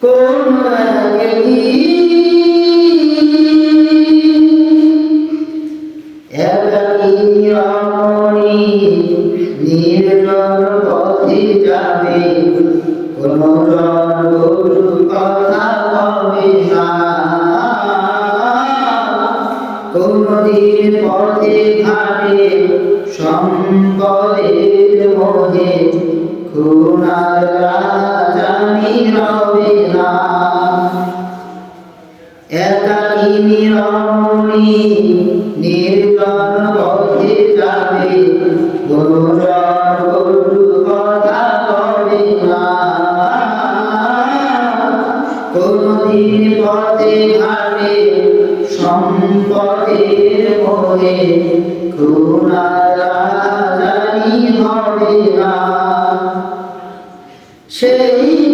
কোন একাকী রমণী নির্জন পথে যাবে, কোন গরুর কথা হবে না। কোনদিন পথে ঘাটে সম্পদের মোহে খুনার রাজানি রবে না। একাকিনী রমণী নির্জন পথে যাবে, গরুর কথা হবে না। কোনদিন পথে ঘাটে সম্পদের মোহে খুনার রাজানি হবে না। সেই